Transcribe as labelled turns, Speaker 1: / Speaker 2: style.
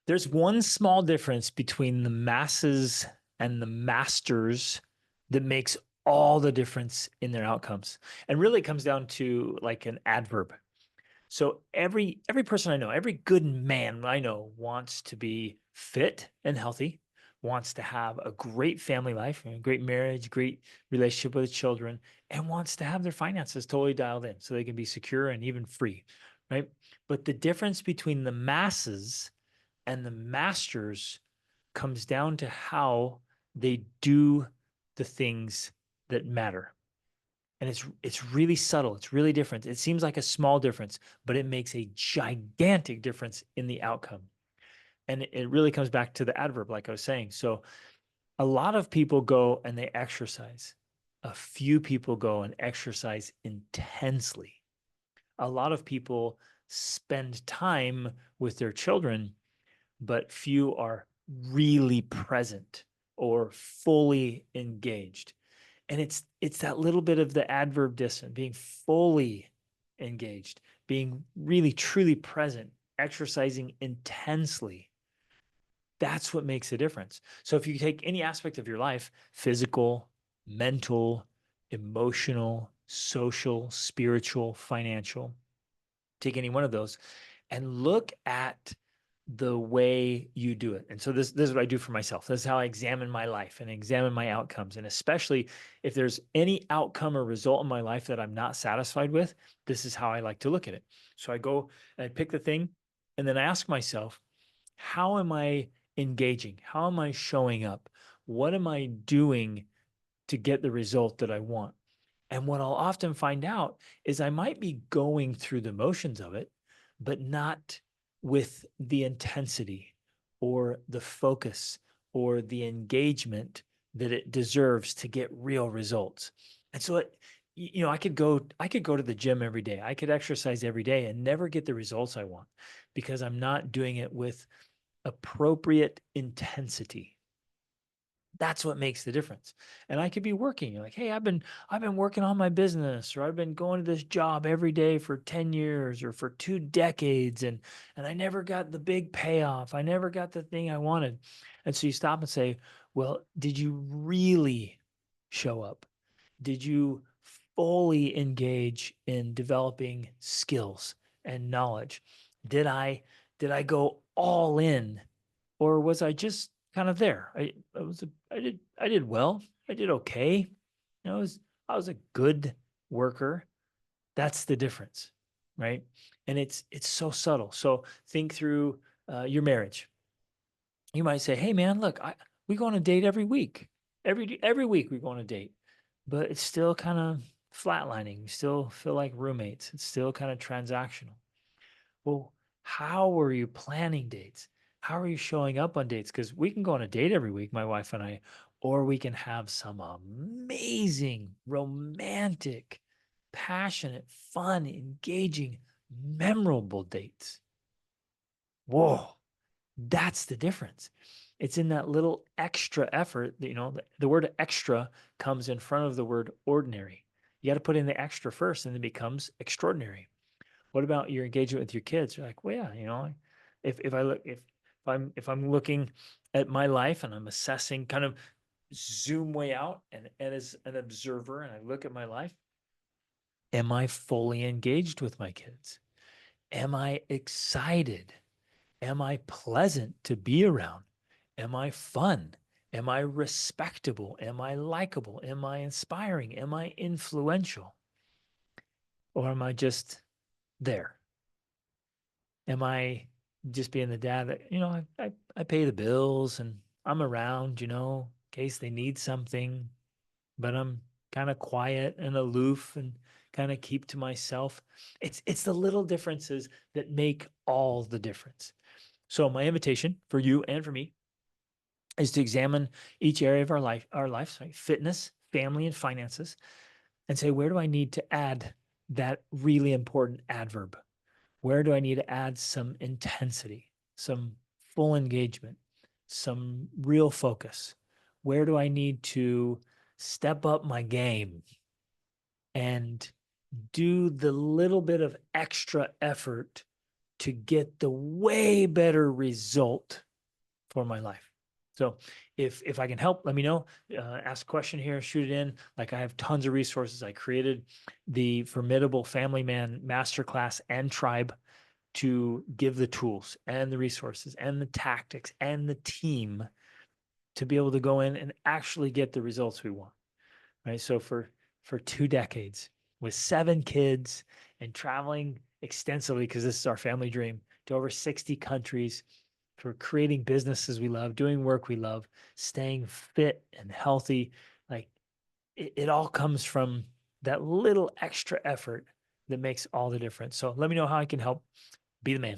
Speaker 1: There's one small difference between the masses and the masters that makes all the difference in their outcomes. And really it comes down to like an adverb. So every person I know, every good man I know wants to be fit and healthy, wants to have a great family life, a great marriage, great relationship with children, and wants to have their finances totally dialed in so they can be secure and even free, right? But the difference between the masses and the masters comes down to how they do the things that matter. And it's really subtle. It's really different. It seems like a small difference, but it makes a gigantic difference in the outcome. And it really comes back to the adverb, like I was saying. So a lot of people go and they exercise. A few people go and exercise intensely. A lot of people spend time with their children, but few are really present or fully engaged. And it's that little bit of the adverb dissonance, being fully engaged, being really truly present, exercising intensely. That's what makes a difference. So if you take any aspect of your life, physical, mental, emotional, social, spiritual, financial, take any one of those and look at the way you do it. And so this is what I do for myself. This is how I examine my life and examine my outcomes. And especially if there's any outcome or result in my life that I'm not satisfied with, this is how I like to look at it. So I go and I pick the thing and then I ask myself, how am I engaging? How am I showing up? What am I doing to get the result that I want? And what I'll often find out is I might be going through the motions of it, but not with the intensity or the focus or the engagement that it deserves to get real results. And so I could go to the gym every day. I could exercise every day and never get the results I want because I'm not doing it with appropriate intensity. That's what makes the difference. And I could be working. You're like, hey, I've been working on my business, or I've been going to this job every day for 10 years or for 2 decades, and I never got the big payoff. I never got the thing I wanted. And so you stop and say, well, did you really show up? Did you fully engage in developing skills and knowledge? Did I go all in, or was I just kind of there? I did well. I did okay. I was a good worker. That's the difference, right? And it's so subtle. So think through your marriage. You might say, "Hey, man, look, we go on a date every week. Every week we go on a date, but it's still kind of flatlining. We still feel like roommates. It's still kind of transactional." Well, how are you planning dates? How are you showing up on dates? Because we can go on a date every week, my wife and I, or we can have some amazing, romantic, passionate, fun, engaging, memorable dates. Whoa, that's the difference. It's in that little extra effort. The word extra comes in front of the word ordinary. You got to put in the extra first, and it becomes extraordinary. What about your engagement with your kids? You're like, well, yeah, if I'm looking at my life and I'm assessing, kind of zoom way out and as an observer, and I look at my life, am I fully engaged with my kids? Am I excited? Am I pleasant to be around? Am I fun? Am I respectable? Am I likable? Am I inspiring? Am I influential? Or am I just there? Am I just being the dad that, I pay the bills and I'm around, in case they need something, but I'm kind of quiet and aloof and kind of keep to myself. It's the little differences that make all the difference. So my invitation for you and for me is to examine each area of our life, sorry, fitness, family, and finances, and say, where do I need to add that really important adverb? Where do I need to add some intensity, some full engagement, some real focus? Where do I need to step up my game and do the little bit of extra effort to get the way better result for my life. So if I can help, let me know. Ask a question here, shoot it in. Like I have tons of resources. I created the Formidable Family Man Masterclass and Tribe to give the tools and the resources and the tactics and the team to be able to go in and actually get the results we want. Right. So for 2 decades with 7 kids and traveling extensively, because this is our family dream, to over 60 countries, for creating businesses we love, doing work we love, staying fit and healthy. Like it all comes from that little extra effort that makes all the difference. So let me know how I can help. Be the man.